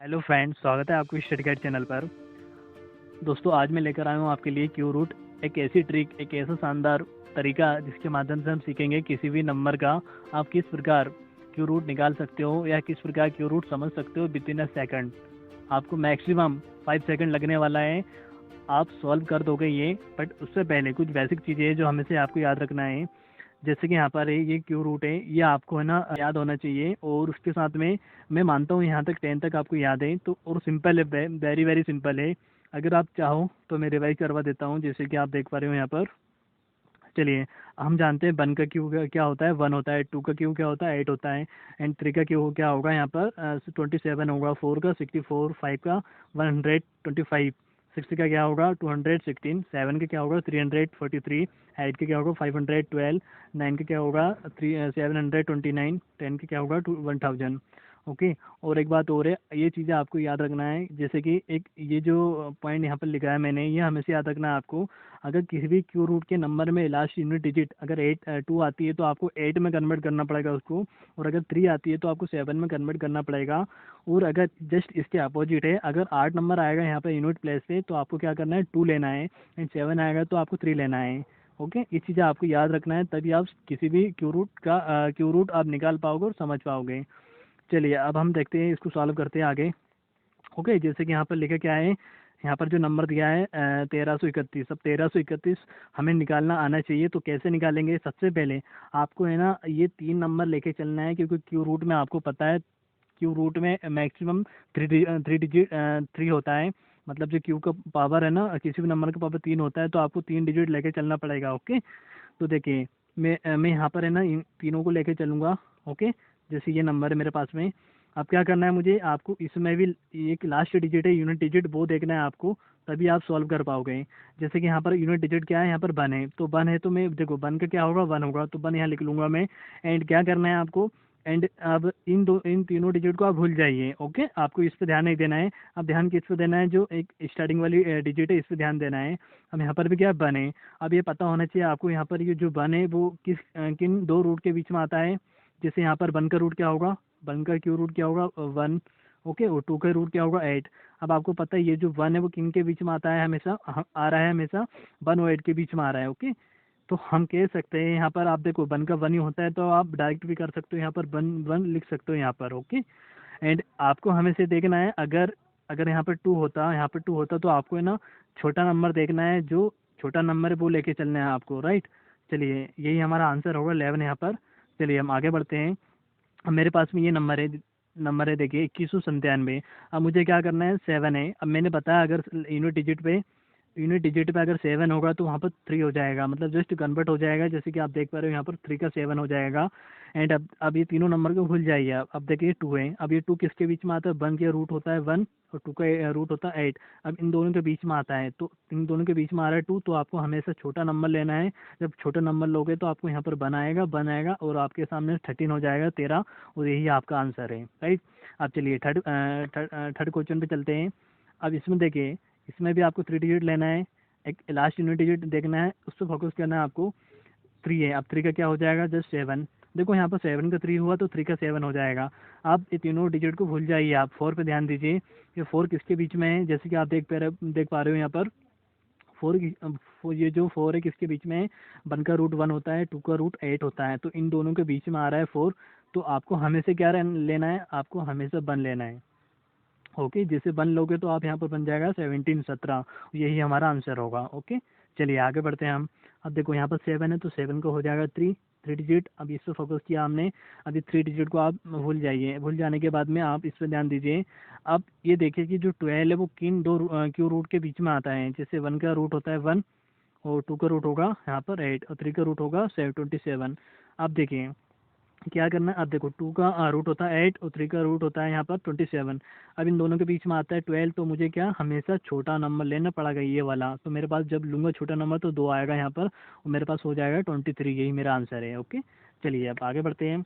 Hello friends, स्वागत है आपको स्टडी गाइड चैनल पर। दोस्तों, आज मैं लेकर आया हूँ आपके लिए क्यू रूट, एक ऐसी ट्रिक, एक ऐसा शानदार तरीका जिसके माध्यम से हम सीखेंगे किसी भी नंबर का आप किस प्रकार क्यू रूट निकाल सकते हो या किस प्रकार क्यू रूट समझ सकते हो विद इन अ सेकंड। आपको मैक्सिमम 5 सेकंड लगने वाला है, आप सॉल्व कर दोगे ये। बट उससे पहले कुछ बेसिक चीज़ें हैं जो हमेशा आपको याद रखना है। जैसे कि यहाँ पर है, ये क्यू रूट है, ये आपको है ना याद होना चाहिए। और उसके साथ में मैं मानता हूँ यहाँ तक 10 तक आपको याद है, तो और सिंपल है, वेरी वेरी सिंपल है। अगर आप चाहो तो मैं रिवाइज करवा देता हूँ, जैसे कि आप देख पा रहे हो यहाँ पर। चलिए, हम जानते हैं वन का क्यू क्या होता है, 1 होता है। 2 का क्यू क्या होता है, 8 होता है। एंड 3 का क्यू क्या होगा यहाँ पर, 27 होगा। 4 का 64, 5 का 125, 6 का क्या होगा 216, 7 का क्या होगा 343, 8 का क्या होगा 512, 9 का क्या होगा 729, 10 का क्या होगा 1000। ओके। और एक बात और है, ये चीज़ें आपको याद रखना है। जैसे कि एक ये जो पॉइंट यहाँ पर लिखा है मैंने, ये हमेशा याद रखना है आपको। अगर किसी भी क्यू रूट के नंबर में लास्ट यूनिट डिजिट अगर 2 आती है तो आपको 8 में कन्वर्ट करना पड़ेगा उसको। और अगर 3 आती है तो आपको 7 में कन्वर्ट करना पड़ेगा। और अगर जस्ट इसके अपोजिट है, अगर 8 नंबर आएगा यहाँ पे यूनिट प्लेस पे, तो आपको क्या करना है 2 लेना है। एंड 7 आएगा तो आपको 3 लेना है। ओके, ये चीज़ें आपको याद रखना है, तभी आप किसी भी क्यू रूट आप निकाल पाओगे और समझ पाओगे। चलिए, अब हम देखते हैं, इसको सॉल्व करते हैं आगे। ओके, जैसे कि यहाँ पर लिखा क्या है, यहाँ पर जो नंबर दिया है 1331। अब 1331 हमें निकालना आना चाहिए, तो कैसे निकालेंगे? सबसे पहले आपको है ना ये 3 नंबर लेके चलना है, क्योंकि क्यू रूट में आपको पता है, क्यू रूट में मैक्सिमम थ्री डिजिट 3 होता है। मतलब जो क्यू का पावर है ना, किसी भी नंबर का पावर 3 होता है, तो आपको 3 डिजिट लेके चलना पड़ेगा। ओके, तो देखिए, मैं यहाँ पर है ना इन तीनों को लेके चलूँगा। ओके, जैसे ये नंबर है मेरे पास में। अब क्या करना है मुझे, आपको इसमें भी एक लास्ट डिजिट है, यूनिट डिजिट, वो देखना है आपको, तभी आप सॉल्व कर पाओगे। जैसे कि यहाँ पर यूनिट डिजिट क्या है, यहाँ पर 1 है, तो 1 है, तो मैं देखो 1 का क्या होगा 1 होगा, तो 1 यहाँ लिख लूँगा मैं। एंड क्या करना है आपको, एंड अब इन तीनों डिजिट को आप भूल जाइए। ओके, आपको इस पर ध्यान नहीं देना है। अब ध्यान किस पे देना है, जो एक स्टार्टिंग वाली डिजिट है, इस पर ध्यान देना है। अब यहाँ पर भी क्या 1 है। अब ये पता होना चाहिए आपको, यहाँ पर ये जो 1 है वो किन 2 रूट के बीच में आता है। जैसे यहाँ पर 1 का रूट क्या होगा, 1 का क्यू रूट क्या होगा 1। ओके, और 2 का रूट क्या होगा 8। अब आपको पता है ये जो 1 है वो किन के बीच में आता है, हमेशा आ रहा है, हमेशा 1 और 8 के बीच में आ रहा है। ओके, तो हम कह सकते हैं यहाँ पर, आप देखो 1 का 1 ही होता है, तो आप डायरेक्ट भी कर सकते हो, यहाँ पर 1 लिख सकते हो यहाँ पर। ओके, एंड आपको हमेशा देखना है, अगर अगर यहाँ पर 2 होता, यहाँ पर 2 होता, तो आपको है ना छोटा नंबर देखना है, जो छोटा नंबर है वो लेके चलना है आपको, राइट। चलिए, यही हमारा आंसर होगा 11 यहाँ पर। चलिए, हम आगे बढ़ते हैं। अब मेरे पास में ये नंबर है देखिए 2197। अब मुझे क्या करना है, 7 है। अब मैंने बताया, अगर यूनिट डिजिट पे अगर 7 होगा तो वहाँ पर 3 हो जाएगा, मतलब जस्ट कन्वर्ट हो जाएगा। जैसे कि आप देख पा रहे हो यहाँ पर 3 का 7 हो जाएगा। एंड अब ये तीनों नंबर को भूल जाइए आप। अब देखिए 2 है, अब ये 2 किसके बीच में आता है, 1 के रूट होता है 1, और 2 का रूट होता है 8। अब इन दोनों के बीच में आता है, तो इन दोनों के बीच में आ रहा है 2, तो आपको हमेशा छोटा नंबर लेना है। जब छोटा नंबर लोगे तो आपको यहाँ पर बनाएगा और आपके सामने 13 हो जाएगा, 13। और यही आपका आंसर है, राइट। अब चलिए थर्ड क्वेश्चन पे चलते हैं। अब इसमें देखिए, इसमें भी आपको 3 डिजिट लेना है, एक लास्ट यूनिट डिजिट देखना है, उस पर फोकस करना है आपको। 3 है, अब 3 का क्या हो जाएगा, जस्ट 7। देखो यहाँ पर 7 का 3 हुआ तो 3 का 7 हो जाएगा। आप ये तीनों डिजिट को भूल जाइए, आप 4 पे ध्यान दीजिए। ये 4 किसके बीच में है, जैसे कि आप देख पा रहे हो यहाँ पर 4 ये जो 4 है किसके बीच में है, 1 का रूट 1 होता है, 2 का रूट 8 होता है, तो इन दोनों के बीच में आ रहा है 4। तो आपको हमेशा क्या लेना है, आपको हमेशा 1 लेना है। ओके, जैसे 1 लोगे तो आप यहाँ पर बन जाएगा 17 यही हमारा आंसर होगा। ओके, चलिए आगे बढ़ते हैं हम। अब देखो यहाँ पर 7 है, तो 7 का हो जाएगा 3 डिजिट। अब इस पर फोकस किया हमने। अब ये 3 डिजिट को आप भूल जाइए, भूल जाने के बाद में आप इस पर ध्यान दीजिए। अब ये देखिए कि जो 12 है वो किन 2 क्यू रूट के बीच में आता है। जैसे 1 का रूट होता है 1, और 2 का रूट होगा यहाँ पर 8, और 3 का रूट होगा 27। अब देखिए क्या करना है, अब देखो 2 का रूट होता है 8, और 3 का रूट होता है यहाँ पर 27। अब इन दोनों के बीच में आता है 12, तो मुझे क्या हमेशा छोटा नंबर लेना पड़ेगा, ये वाला। तो मेरे पास जब लूँगा छोटा नंबर तो 2 आएगा यहाँ पर, और मेरे पास हो जाएगा 23, यही मेरा आंसर है। ओके, चलिए अब आगे बढ़ते हैं।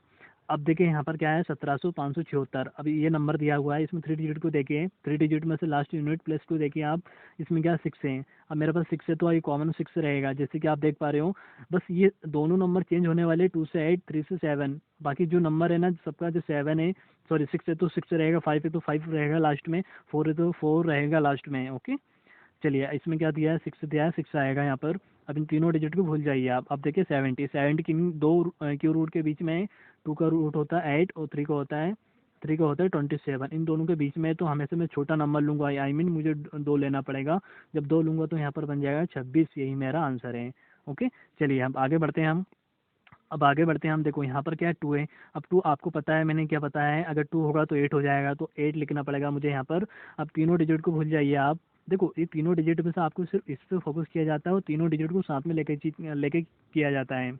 अब देखिए यहाँ पर क्या है 17,576। अभी ये नंबर दिया हुआ है, इसमें 3 डिजिट को देखिए, 3 डिजिट में से लास्ट यूनिट प्लस 2 देखिए आप, इसमें क्या 6 है। अब मेरे पास 6 है तो ये कॉमन 6 रहेगा, जैसे कि आप देख पा रहे हो। बस ये दोनों नंबर चेंज होने वाले, 2 से 8, 3 से 7। बाकी जो नंबर है ना सबका, जो 7 है, सॉरी 6 है तो 6 रहेगा, 5 है तो 5 रहेगा लास्ट में, 4 है तो 4 रहेगा लास्ट में। ओके, चलिए इसमें क्या दिया है, 6 दिया है, 6 आएगा यहाँ पर। अब इन तीनों डिजिट को भूल जाइए आप। अब देखिए 70 किन दो क्यू रूट के बीच में, 2 का रूट होता है 8 और 3 का होता है 27। इन दोनों के बीच में तो हमेशा मैं छोटा नंबर लूँगा, आई मीन मुझे 2 लेना पड़ेगा। जब 2 लूँगा तो यहाँ पर बन जाएगा 26, यही मेरा आंसर है। ओके, चलिए हम आगे बढ़ते हैं। अब आगे बढ़ते हैं हम। देखो यहाँ पर क्या है, 2 है। अब 2 आपको पता है, मैंने क्या पता है, अगर 2 होगा तो 8 हो जाएगा, तो 8 लिखना पड़ेगा मुझे यहाँ पर। अब तीनों डिजिट को भूल जाइए आप। देखो ये तीनों डिजिट में से आपको सिर्फ इस पर फोकस किया जाता है और तीनों डिजिट को साथ में लेके किया जाता है।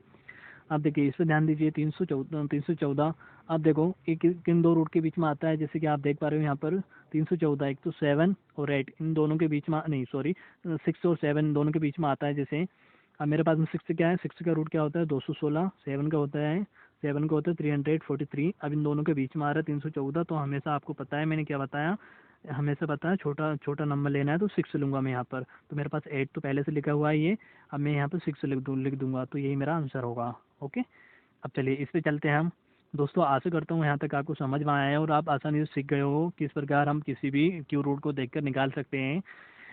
अब देखिए इस पर ध्यान दीजिए, 314। अब देखो ये किन दो रूट के बीच में आता है, जैसे कि आप देख पा रहे हो यहाँ पर 314, एक तो 7 और 8 इन दोनों के बीच में, नहीं सॉरी 6 और 7 दोनों के बीच में आता है। जैसे अब मेरे पास में 6 क्या है, 6 का रूट क्या होता है 216, 7 का होता है 343। अब इन दोनों के बीच में आ रहा है 314, तो हमेशा आपको पता है मैंने क्या बताया, हमेशा पता है छोटा छोटा नंबर लेना है, तो 6 लूँगा मैं यहाँ पर। तो मेरे पास 8 तो पहले से लिखा हुआ है ये, अब मैं यहाँ पर 6 लिख दूंगा, तो यही मेरा आंसर होगा। ओके, अब चलिए इस पे चलते हैं हम। दोस्तों आशा करता हूँ यहाँ तक आपको समझ में आया है और आप आसानी से सीख गए हो किस प्रकार हम किसी भी क्यू रूट को देखकर निकाल सकते हैं।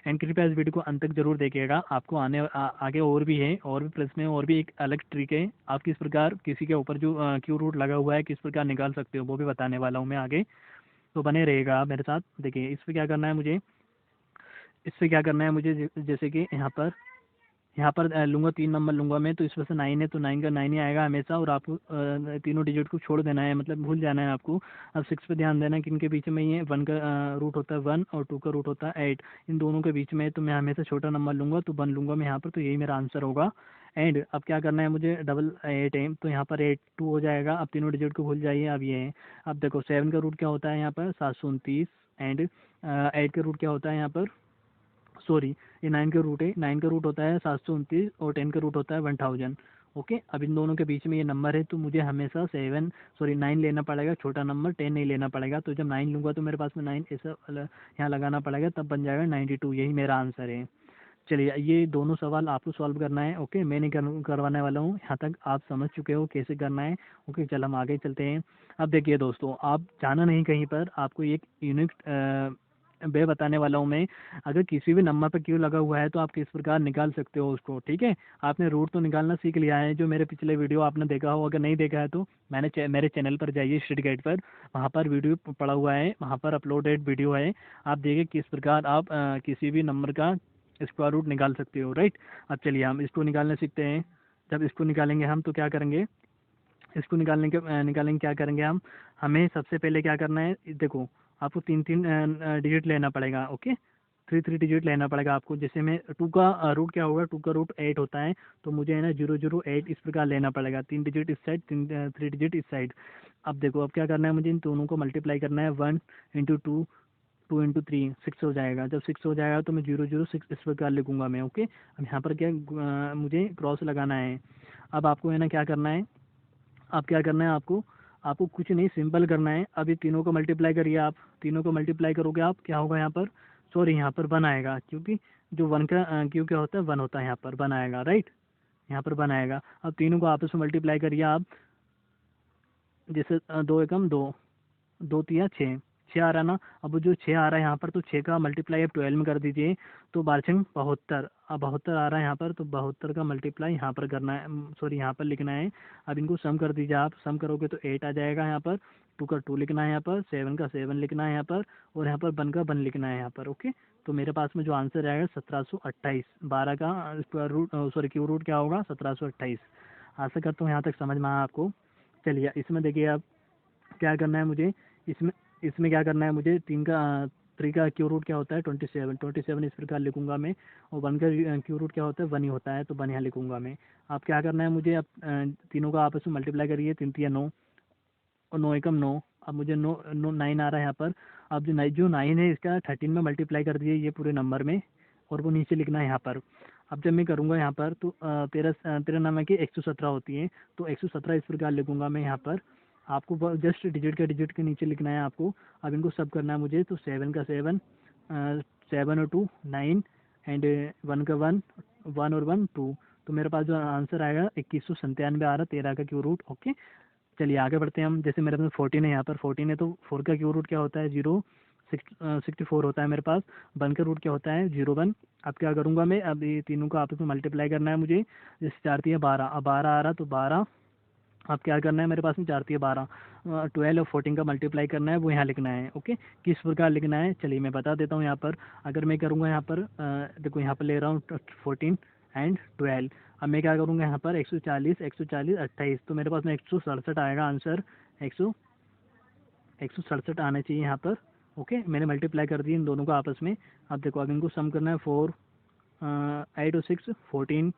एंड कृपया इस वीडियो को अंत तक जरूर देखिएगा, आपको आगे और भी है, और भी प्रश्न है, और भी एक अलग ट्रिक है, आप किस प्रकार किसी के ऊपर जो क्यू रूट लगा हुआ है किस प्रकार निकाल सकते हो वो भी बताने वाला हूँ मैं आगे। तो बने रहेगा आप मेरे साथ। देखिए इस पे क्या करना है मुझे, जैसे कि यहाँ पर लूँगा 3 नंबर लूँगा मैं, तो इसमें से 9 है तो 9 का 9 ही आएगा हमेशा, और आपको तीनों डिजिट को छोड़ देना है, मतलब भूल जाना है आपको। अब 6 पे ध्यान देना कि इनके बीच में ये 1 का रूट होता है 1 और 2 का रूट होता है 8, इन दोनों के बीच में तो मैं हमेशा छोटा नंबर लूँगा, तो 1 लूँगा मैं यहाँ पर, तो यही मेरा आंसर होगा। एंड अब क्या करना है मुझे, डबल 8 है तो यहाँ पर 8 2 हो जाएगा। अब तीनों डिजिट को भूल जाइए, अब ये है। अब देखो 7 का रूट क्या होता है यहाँ पर 729, एंड 8 का रूट क्या होता है यहाँ पर, सॉरी ये 9 का रूट है, 9 का रूट होता है 729 और 10 का रूट होता है 1000। ओके, अब इन दोनों के बीच में ये नंबर है, तो मुझे हमेशा 9 लेना पड़ेगा, छोटा नंबर 10 नहीं लेना पड़ेगा। तो जब 9 लूँगा तो मेरे पास में 9 ऐसा यहाँ लगाना पड़ेगा, तब बन जाएगा 92, यही मेरा आंसर है। चलिए ये दोनों सवाल आपको सॉल्व करना है। ओके, मैं नहीं करवाने वाला हूँ, यहाँ तक आप समझ चुके हो कैसे करना है। ओके, चल हम आगे चलते हैं। अब देखिए दोस्तों, आप जाना नहीं कहीं पर, आपको एक यूनिक वे बताने वाला हूँ मैं। अगर किसी भी नंबर पर क्यू लगा हुआ है तो आप किस प्रकार निकाल सकते हो उसको, ठीक है। आपने रूट तो निकालना सीख लिया है, जो मेरे पिछले वीडियो आपने देखा हो, अगर नहीं देखा है तो मेरे चैनल पर जाइए स्ट्रीट गाइड पर, वहाँ पर वीडियो पड़ा हुआ है, वहाँ पर अपलोडेड वीडियो है, आप देखिए किस प्रकार आप किसी भी नंबर का स्क्वायर रूट निकाल सकते हो, राइट। अब चलिए हम इसको निकालना सीखते हैं। जब इसको निकालेंगे हम तो क्या करेंगे, इसको निकालेंगे क्या करेंगे हम, हमें सबसे पहले क्या करना है, देखो आपको 3 डिजिट लेना पड़ेगा। ओके, 3 डिजिट लेना पड़ेगा आपको। जैसे मैं 2 का रूट क्या होगा, 2 का रूट 8 होता है, तो मुझे है ना 008 इस प्रकार लेना पड़ेगा, 3 डिजिट इस साइड, 3 डिजिट इस साइड। अब देखो अब क्या करना है मुझे, इन दोनों को मल्टीप्लाई करना है, 1 इंटू 2, 2 इंटू 3 6 हो जाएगा। जब 6 हो जाएगा तो मैं 006 इस प्रकार लिखूंगा मैं। ओके, अब यहाँ पर क्या मुझे क्रॉस लगाना है। अब आपको है ना क्या करना है, आप क्या करना है, आपको आपको कुछ नहीं, सिंपल करना है। अब ये तीनों को मल्टीप्लाई करिए, आप तीनों को मल्टीप्लाई करोगे आप, क्या होगा यहाँ पर, सॉरी यहाँ पर 1 आएगा, क्योंकि जो 1 का क्यों क्या होता है 1 होता है, यहाँ पर 1 आएगा, राइट, यहाँ पर 1 आएगा। अब तीनों को आपस में मल्टीप्लाई करिए आप, जैसे 2 एकम 2, 2 तिया 6, 6 आ रहा ना। अब जो 6 आ रहा है यहाँ पर, तो 6 का मल्टीप्लाई आप 12 में कर दीजिए, तो 12×72, अब 72 आ रहा है यहाँ पर, तो 72 का मल्टीप्लाई यहाँ पर करना है, सॉरी यहाँ पर लिखना है। अब इनको सम कर दीजिए, आप सम करोगे तो 8 आ जाएगा यहाँ पर, 2 का 2 लिखना है यहाँ पर, 7 का 7 लिखना है यहाँ पर, और यहाँ पर 1 का 1 लिखना है यहाँ पर। ओके, तो मेरे पास में जो आंसर आएगा 1728, 12 का square root, sorry cube root क्या होगा 1728। आशा करता हूँ यहाँ तक समझ में आया आपको। चलिए इसमें देखिए अब क्या करना है मुझे, इसमें इसमें क्या करना है मुझे, 3 का क्यू रूट क्या होता है 27 इस प्रकार लिखूंगा मैं, और 1 का क्यू रूट क्या होता है 1 ही होता है, तो 1 यहाँ लिखूंगा मैं। अब क्या करना है मुझे, अब तीनों का आपस में मल्टीप्लाई करिए, 3 तिया 9 और 9 एकम 9। अब मुझे 9 आ रहा है यहाँ पर। अब जो 9 है इसका 13 में मल्टीप्लाई कर दिए ये पूरे नंबर में, और वो नीचे लिखना है यहाँ पर। अब जब मैं करूँगा यहाँ पर तो 13 नाम की 117 होती है, तो 117 इस प्रकार लिखूंगा मैं यहाँ पर। आपको जस्ट डिजिट के नीचे लिखना है आपको। अब इनको सब करना है मुझे, तो 7 का 7, 7 और 2 9, एंड 1 का 1, 1 और 1 2। तो मेरे पास जो आंसर आएगा 2197 आ रहा, 13 का क्यू रूट। ओके, चलिए आगे बढ़ते हैं हम। जैसे मेरे पास 14 है, यहाँ पर 14 है, तो 4 का क्यू रूट क्या होता है? 0, 64 होता है मेरे पास। 1 का रूट क्या होता है? 0 1। अब क्या करूँगा मैं, अब ये तीनों को आपस में मल्टीप्लाई करना है मुझे। जैसे 4 3 12, अब 12 आ रहा, तो 12। अब क्या करना है मेरे पास में? 4 3 12, 12 और 14 का मल्टीप्लाई करना है, वो यहाँ लिखना है। ओके, किस प्रकार लिखना है चलिए मैं बता देता हूँ। यहाँ पर अगर मैं करूँगा, यहाँ पर देखो यहाँ पर ले रहा हूँ 14 एंड 12। अब मैं क्या करूँगा, यहाँ पर 140 140 28, तो मेरे पास में 167 आएगा आंसर। 167 आना चाहिए यहाँ पर। ओके, मैंने मल्टीप्लाई कर दिया इन दोनों को आपस में। अब देखो, अब इनको सम करना है। 4 8 और 6 14,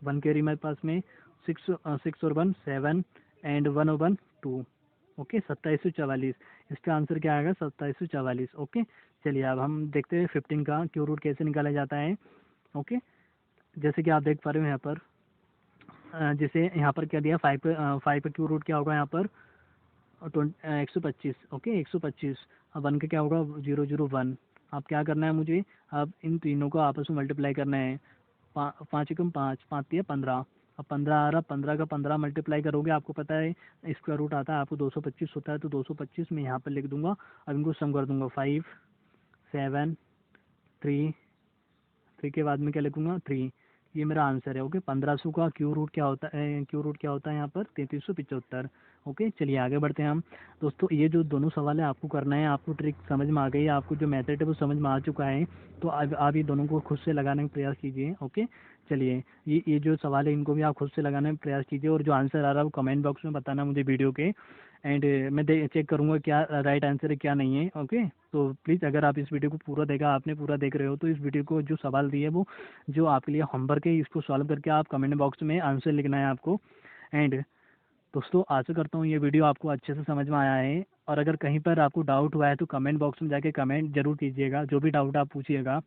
1 कैरी मेरे पास में, 6 और 1 7, एंड 1 और 1 2। ओके, 2744। इसका आंसर क्या आएगा? 2744। ओके, चलिए अब हम देखते हैं 15 का क्यू रूट कैसे निकाला जाता है। ओके, जैसे कि आप देख पा रहे हो यहाँ पर, जैसे यहाँ पर क्या दिया, 5 का क्यू रूट क्या होगा यहाँ पर? 125। ओके, 125। अब 1 का क्या होगा? 001। अब क्या करना है मुझे? अब इन तीनों को आपस में मल्टीप्लाई करना है। 5 एकम 5, 5 तिया 15। अब 15 आ रहा, 15 का 15 मल्टीप्लाई करोगे, आपको पता है इसका रूट आता है आपको 225 होता है, तो 225 मैं यहाँ पर लिख दूंगा। अब इनको सम कर दूंगा। 5 7 3, 3 के बाद में क्या लिखूंगा? 3। ये मेरा आंसर है। ओके, 1500 का क्यू रूट क्या होता है? क्यू रूट क्या होता है यहाँ पर? 3375। ओके, चलिए आगे बढ़ते हैं हम। दोस्तों, ये जो दोनों सवाल है आपको करना है, आपको ट्रिक समझ में आ गई है, आपको जो मेथड है वो समझ में आ चुका है, तो अब आप ये दोनों को खुद से लगाने का प्रयास कीजिए। ओके, चलिए ये जो सवाल है इनको भी आप खुद से लगाने का प्रयास कीजिए, और जो आंसर आ रहा है वो कमेंट बॉक्स में बताना मुझे वीडियो के। एंड मैं चेक करूँगा क्या राइट आंसर है क्या नहीं है। ओके, तो प्लीज़ अगर आप इस वीडियो को पूरा देखा, आपने पूरा देख रहे हो, तो इस वीडियो को जो सवाल दिए वो जो आपके लिए होमवर्क है, इसको सॉल्व करके आप कमेंट बॉक्स में आंसर लिखना है आपको। एंड दोस्तों, आशा करता हूँ ये वीडियो आपको अच्छे से समझ में आया है, और अगर कहीं पर आपको डाउट हुआ है तो कमेंट बॉक्स में जाके कमेंट जरूर कीजिएगा, जो भी डाउट आप पूछिएगा।